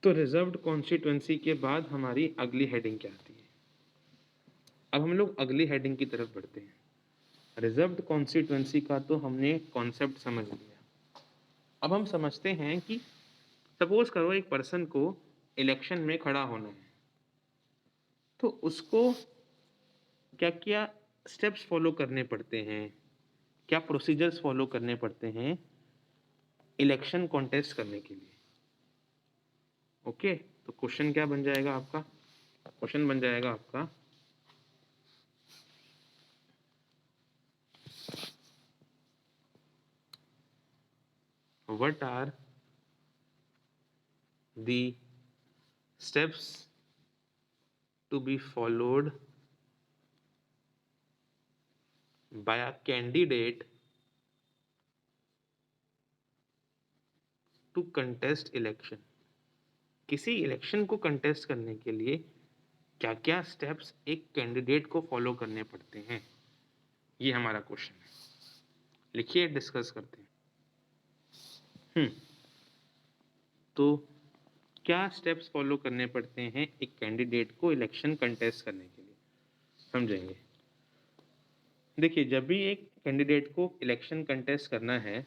तो reserved constituency के बाद हमारी अगली हेडिंग क्या आती है? अब हम लोग अगली हेडिंग की तरफ बढ़ते हैं। रिजर्व्ड कॉन्स्टिट्यूएंसी का तो हमने कॉन्सेप्ट समझ लिया। अब हम समझते हैं कि सपोज करो एक पर्सन को इलेक्शन में खड़ा होना है, तो उसको क्या क्या स्टेप्स फॉलो करने पड़ते हैं, क्या प्रोसीजर्स फॉलो करने पड़ते हैं इलेक्शन कॉन्टेस्ट करने के लिए। ओके, तो क्वेश्चन क्या बन जाएगा आपका? क्वेश्चन बन जाएगा आपका, what are the steps to be followed by a candidate to contest election। किसी इलेक्शन को कंटेस्ट करने के लिए क्या क्या स्टेप्स एक कैंडिडेट को फॉलो करने पड़ते हैं, ये हमारा क्वेश्चन है। लिखिए, डिस्कस करते हैं। तो क्या स्टेप्स फॉलो करने पड़ते हैं एक कैंडिडेट को इलेक्शन कंटेस्ट करने के लिए, समझेंगे। देखिए, जब भी एक कैंडिडेट को इलेक्शन कंटेस्ट करना है,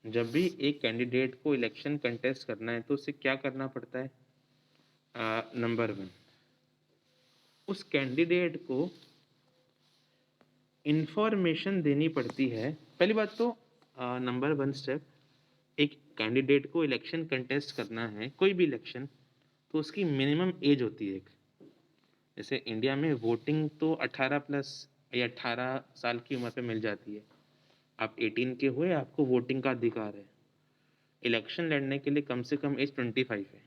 जब भी एक कैंडिडेट को इलेक्शन कंटेस्ट करना है तो उसे क्या करना पड़ता है? नंबर 1, उस कैंडिडेट को इंफॉर्मेशन देनी पड़ती है। पहली बात तो नंबर 1 स्टेप, एक कैंडिडेट को इलेक्शन कंटेस्ट करना है, कोई भी इलेक्शन, तो उसकी मिनिमम एज होती है एक। जैसे इंडिया में वोटिंग तो 18 प्लस या 18 साल की उम्र पे मिल जाती है। आप 18 के हुए, आपको वोटिंग का अधिकार है। इलेक्शन लड़ने के लिए कम से कम एज 25 है।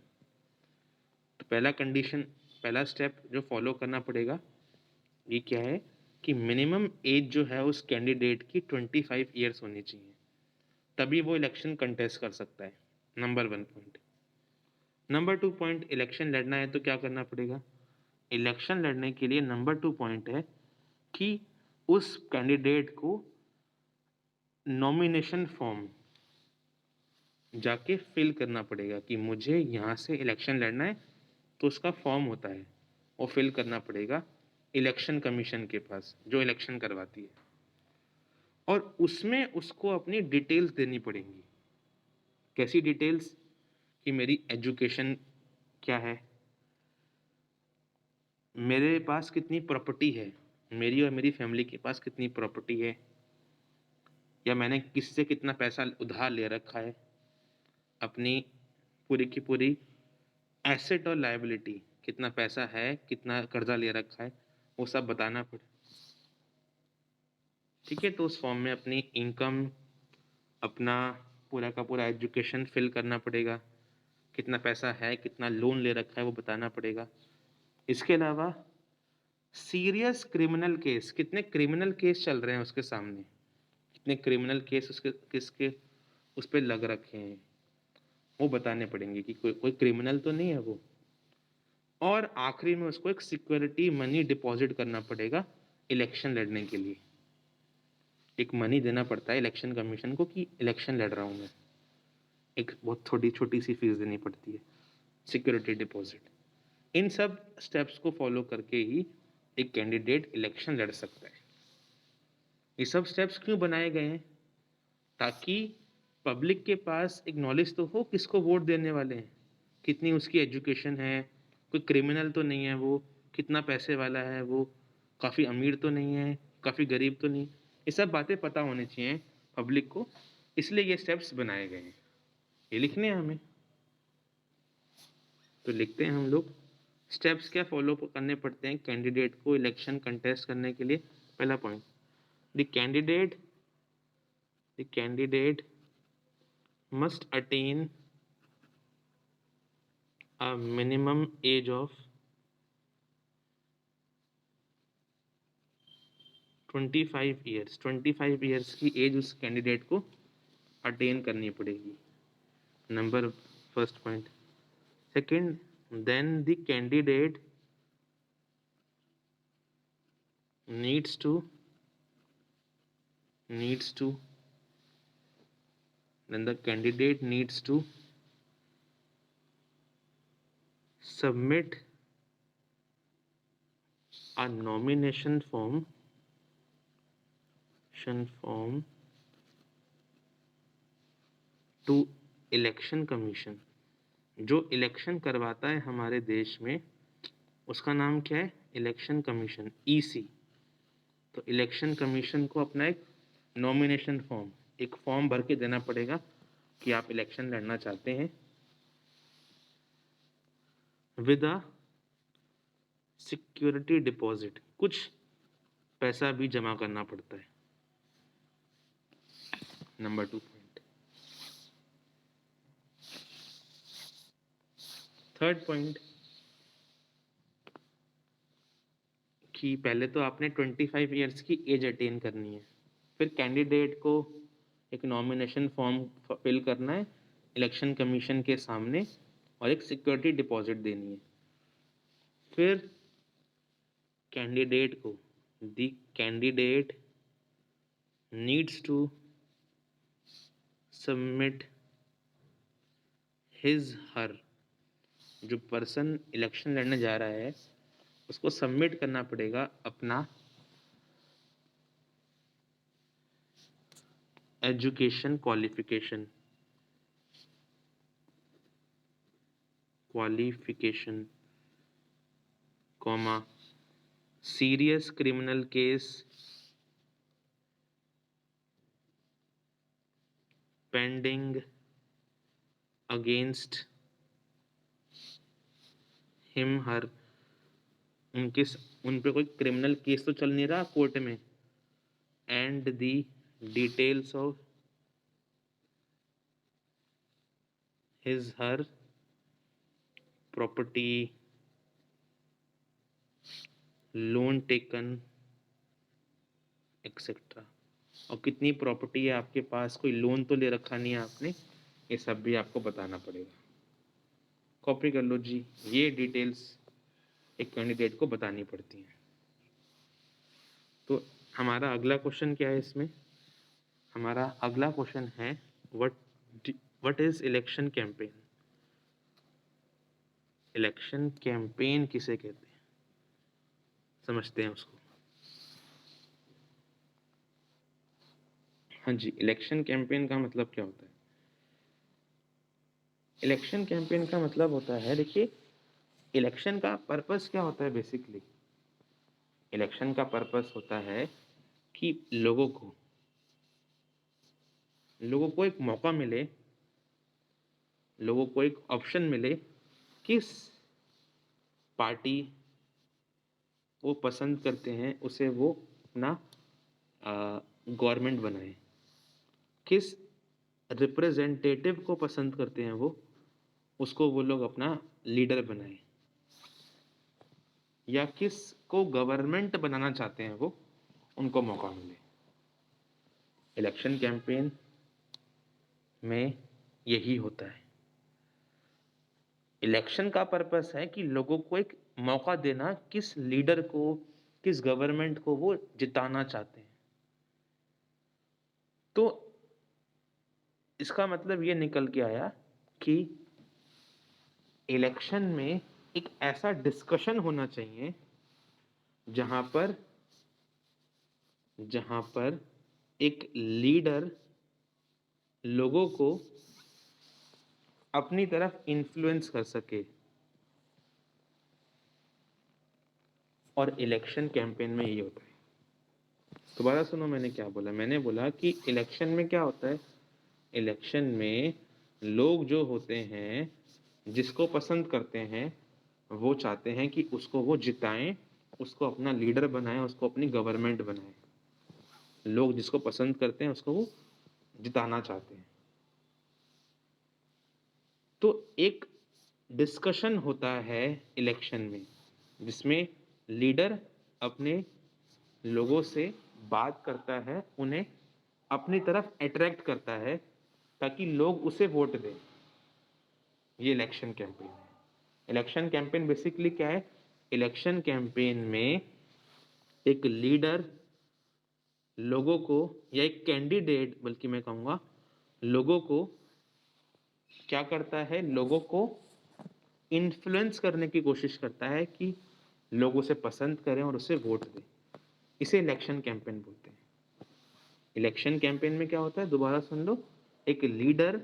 तो पहला कंडीशन, पहला स्टेप जो फॉलो करना पड़ेगा ये क्या है कि मिनिमम एज जो है उस कैंडिडेट की 25 ईयर्स होनी चाहिए, तभी वो इलेक्शन कंटेस्ट कर सकता है। Number 1 point. Number 2 point, election लड़ना है तो क्या करना पड़ेगा? इलेक्शन लड़ने के लिए नंबर 2 पॉइंट है कि उस कैंडिडेट को नॉमिनेशन फॉर्म जाके फिल करना पड़ेगा कि मुझे यहाँ से इलेक्शन लड़ना है, तो उसका फॉर्म होता है वो फिल करना पड़ेगा इलेक्शन कमीशन के पास जो इलेक्शन करवाती है, और उसमें उसको अपनी डिटेल्स देनी पड़ेंगी। कैसी डिटेल्स? कि मेरी एजुकेशन क्या है, मेरे पास कितनी प्रॉपर्टी है, मेरी और मेरी फैमिली के पास कितनी प्रॉपर्टी है, या मैंने किससे कितना पैसा उधार ले रखा है, अपनी पूरी की पूरी एसेट और लायबिलिटी, कितना पैसा है, कितना कर्जा ले रखा है, वो सब बताना पड़े। ठीक है, तो उस फॉर्म में अपनी इनकम, अपना पूरा का पूरा एजुकेशन फिल करना पड़ेगा, कितना पैसा है, कितना लोन ले रखा है वो बताना पड़ेगा। इसके अलावा सीरियस क्रिमिनल केस, कितने क्रिमिनल केस चल रहे हैं उसके सामने, कितने क्रिमिनल केस उसके किसके उस पर लग रखे हैं, वो बताने पड़ेंगे कि कोई क्रिमिनल तो नहीं है वो। और आखिरी में उसको एक सिक्योरिटी मनी डिपॉजिट करना पड़ेगा इलेक्शन लड़ने के लिए। एक मनी देना पड़ता है इलेक्शन कमीशन को कि इलेक्शन लड़ रहा हूँ मैं, एक बहुत थोड़ी छोटी सी फीस देनी पड़ती है, सिक्योरिटी डिपॉजिट। इन सब स्टेप्स को फॉलो करके ही एक कैंडिडेट इलेक्शन लड़ सकता है। ये सब स्टेप्स क्यों बनाए गए हैं? ताकि पब्लिक के पास एक नॉलेज तो हो किसको वोट देने वाले हैं, कितनी उसकी एजुकेशन है, कोई क्रिमिनल तो नहीं है वो, कितना पैसे वाला है वो, काफ़ी अमीर तो नहीं है, काफ़ी गरीब तो नहीं, ये सब बातें पता होनी चाहिए पब्लिक को। इसलिए ये स्टेप्स बनाए गए हैं, ये लिखने हैं हमें। तो लिखते हैं हम लोग, स्टेप्स क्या फॉलो करने पड़ते हैं कैंडिडेट को इलेक्शन कंटेस्ट करने के लिए। पहला point, the candidate must attain a minimum age of 25 years. 25 years की एज उस कैंडिडेट को अटेन करनी पड़ेगी। Number first point. Second, then the candidate needs to then the candidate needs to submit a nomination form to election commission. जो election करवाता है हमारे देश में उसका नाम क्या है? Election commission, EC. तो इलेक्शन कमीशन को अपना एक नॉमिनेशन फॉर्म, एक फॉर्म भर के देना पड़ेगा कि आप इलेक्शन लड़ना चाहते हैं, विद अ सिक्योरिटी डिपॉजिट, कुछ पैसा भी जमा करना पड़ता है। Number 2 point. थर्ड पॉइंट कि पहले तो आपने 25 ईयर्स की एज अटेन करनी है, फिर कैंडिडेट को एक नॉमिनेशन फॉर्म फिल करना है इलेक्शन कमीशन के सामने और एक सिक्योरिटी डिपॉजिट देनी है। फिर कैंडिडेट को the candidate needs to submit his her, जो पर्सन इलेक्शन लड़ने जा रहा है उसको सबमिट करना पड़ेगा अपना education qualification comma serious criminal case pending against him her, उन पे कोई क्रिमिनल केस तो चल नहीं रहा कोर्ट में, and the details of his her property, loan taken etcetera. और कितनी प्रॉपर्टी है आपके पास, कोई लोन तो ले रखा नहीं है आपने, ये सब भी आपको बताना पड़ेगा। कॉपी कर लो जी, ये डिटेल्स एक कैंडिडेट को बतानी पड़ती हैं। तो हमारा अगला क्वेश्चन क्या है इसमें? हमारा अगला क्वेश्चन है what is election campaign. Election campaign किसे कहते हैं, समझते हैं उसको। हाँ जी, इलेक्शन कैंपेन का मतलब क्या होता है? इलेक्शन कैंपेन का मतलब होता है, देखिए इलेक्शन का पर्पस क्या होता है बेसिकली? इलेक्शन का पर्पस होता है कि लोगों को एक मौका मिले, लोगों को एक ऑप्शन मिले, किस पार्टी वो पसंद करते हैं उसे वो अपना गवर्नमेंट बनाए, किस रिप्रेजेंटेटिव को पसंद करते हैं वो उसको वो लोग अपना लीडर बनाए, या किस को गवर्नमेंट बनाना चाहते हैं वो उनको मौका मिले। इलेक्शन कैंपेन में यही होता है। इलेक्शन का पर्पस है कि लोगों को एक मौका देना, किस लीडर को, किस गवर्नमेंट को वो जिताना चाहते हैं। तो इसका मतलब ये निकल के आया कि इलेक्शन में एक ऐसा डिस्कशन होना चाहिए जहां पर एक लीडर लोगों को अपनी तरफ इन्फ्लुएंस कर सके। और इलेक्शन कैंपेन में ये होता है। दोबारा सुनो मैंने क्या बोला। मैंने बोला कि इलेक्शन में क्या होता है, इलेक्शन में लोग जो होते हैं जिसको पसंद करते हैं वो चाहते हैं कि उसको वो जिताएं, उसको अपना लीडर बनाएं, उसको अपनी गवर्नमेंट बनाएं। लोग जिसको पसंद करते हैं उसको वो जिताना चाहते हैं। तो एक डिस्कशन होता है इलेक्शन में जिसमें लीडर अपने लोगों से बात करता है, उन्हें अपनी तरफ अट्रैक्ट करता है ताकि लोग उसे वोट दें। ये इलेक्शन कैंपेन है। इलेक्शन कैंपेन बेसिकली क्या है? इलेक्शन कैंपेन में एक लीडर लोगों को, या एक कैंडिडेट बल्कि मैं कहूँगा, लोगों को क्या करता है, लोगों को इन्फ्लुएंस करने की कोशिश करता है कि लोग उसे पसंद करें और उसे वोट दें। इसे इलेक्शन कैंपेन बोलते हैं। इलेक्शन कैंपेन में क्या होता है, दोबारा सुन लो, एक लीडर,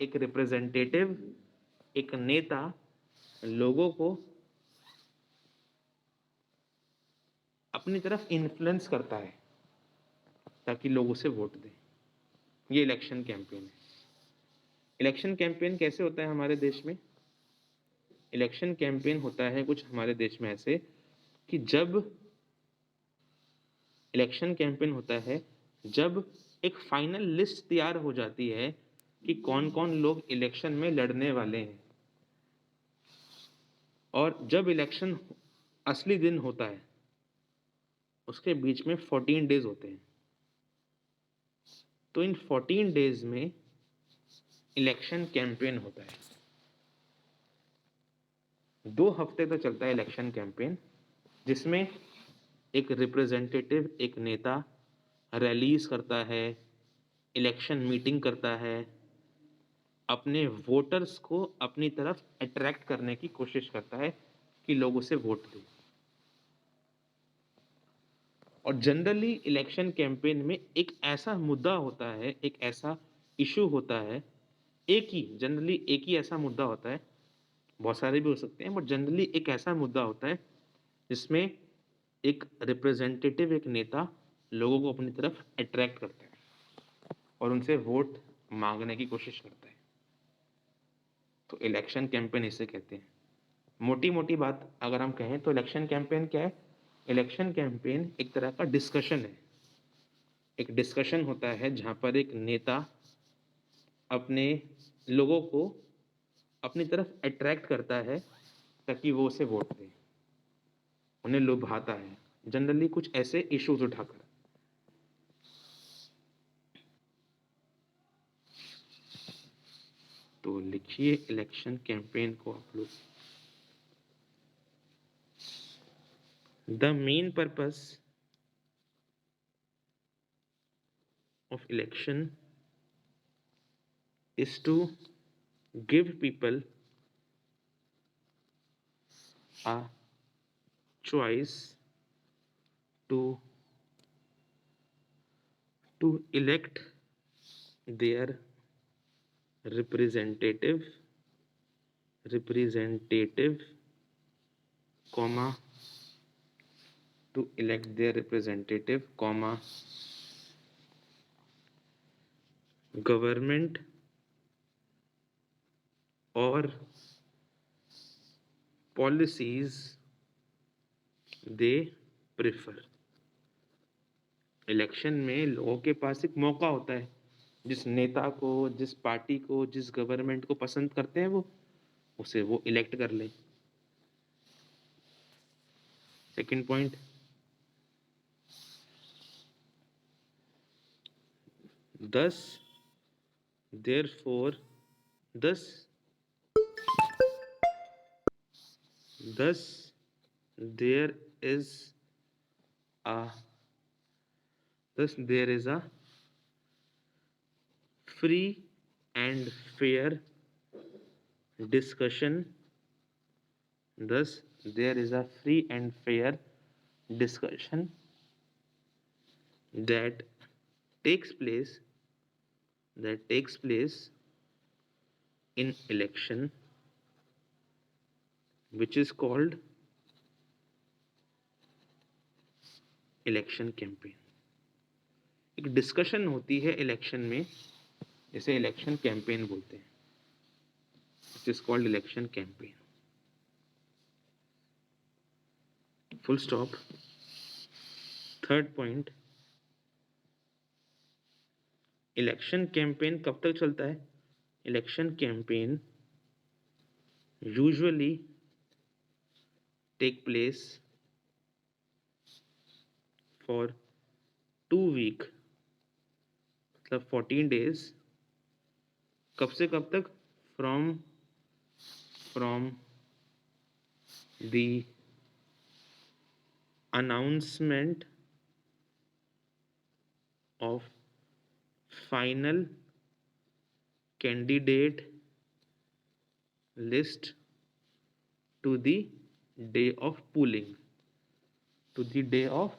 एक रिप्रेजेंटेटिव, एक नेता लोगों को अपनी तरफ इन्फ्लुएंस करता है ताकि लोग उसे वोट दें। ये इलेक्शन कैंपेन है। इलेक्शन कैंपेन कैसे होता है हमारे देश में? इलेक्शन कैंपेन होता है कुछ हमारे देश में ऐसे कि जब इलेक्शन कैंपेन होता है, जब एक फाइनल लिस्ट तैयार हो जाती है कि कौन कौन लोग इलेक्शन में लड़ने वाले हैं, और जब इलेक्शन असली दिन होता है उसके बीच में 14 डेज होते हैं। तो इन 14 डेज में इलेक्शन कैंपेन होता है। 2 हफ्ते तक चलता है इलेक्शन कैंपेन, जिसमें एक रिप्रेजेंटेटिव, एक नेता रैलीज करता है, इलेक्शन मीटिंग करता है, अपने वोटर्स को अपनी तरफ अट्रैक्ट करने की कोशिश करता है कि लोग उसे वोट दें। और जनरली इलेक्शन कैंपेन में एक ऐसा मुद्दा होता है, एक ऐसा इशू होता है, जनरली एक ही ऐसा मुद्दा होता है, बहुत सारे भी हो सकते हैं, बट जनरली एक ऐसा मुद्दा होता है जिसमें एक रिप्रेजेंटेटिव, एक नेता लोगों को अपनी तरफ अट्रैक्ट करता है और उनसे वोट मांगने की कोशिश करता है। तो इलेक्शन कैंपेन इसे कहते हैं। मोटी मोटी बात अगर हम कहें तो इलेक्शन कैंपेन क्या है? इलेक्शन कैंपेन एक तरह का डिस्कशन है। एक डिस्कशन होता है जहां पर एक नेता अपने लोगों को अपनी तरफ अट्रैक्ट करता है ताकि वो उसे वोट दें, उन्हें लुभाता है, जनरली कुछ ऐसे इश्यूज उठाकर। तो लिखिए इलेक्शन कैंपेन को आप लोग। The main purpose of election is to give people a choice to elect their representative, comma, to elect their representative, comma, government or policies they prefer। Election में लोगों के पास एक मौका होता है, जिस नेता को, जिस पार्टी को, जिस गवर्नमेंट को पसंद करते हैं वो उसे वो इलेक्ट कर ले। Second point, thus therefore thus thus there is a thus there is a free and fair discussion thus there is a free and fair discussion that takes place in election, which is called election campaign. एक discussion होती है election में, इसे election campaign बोलते हैं, which is called election campaign. Full stop. Third point, election campaign कब तक चलता है? Election campaign usually take place for 2 week, मतलब 14 डेज। कब से कब तक? From the announcement of final candidate list to the day of polling, to the day of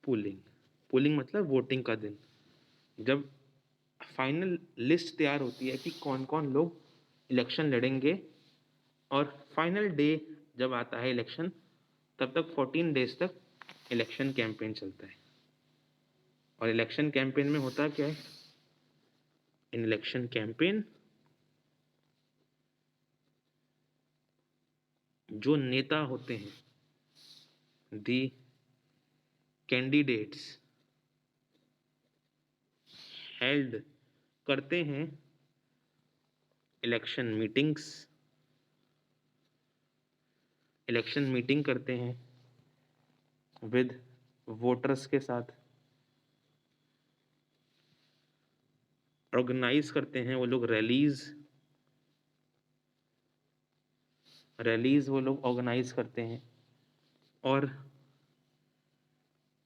polling. Polling मतलब वोटिंग का दिन। जब फाइनल लिस्ट तैयार होती है कि कौन कौन लोग इलेक्शन लड़ेंगे, और फाइनल डे जब आता है इलेक्शन, तब तक 14 डेज तक इलेक्शन कैंपेन चलता है। और इलेक्शन कैंपेन में होता क्या है? इन इलेक्शन कैंपेन जो नेता होते हैं, दी कैंडिडेट्स हेल्ड करते हैं इलेक्शन मीटिंग्स, इलेक्शन मीटिंग करते हैं विद वोटर्स के साथ, ऑर्गेनाइज करते हैं वो लोग रैलीज वो लोग ऑर्गेनाइज करते हैं, और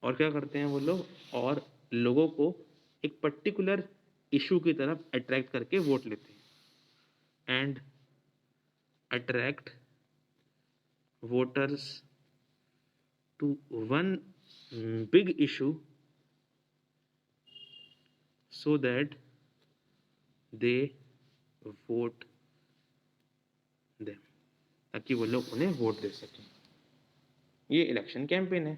क्या करते हैं वो लोग, और लोगों को एक पर्टिकुलर इशू की तरफ अट्रैक्ट करके वोट लेते हैं, and attract voters to one big issue so that they vote them, ताकि वो लोग उन्हें वोट दे सकें। ये इलेक्शन कैंपेन है।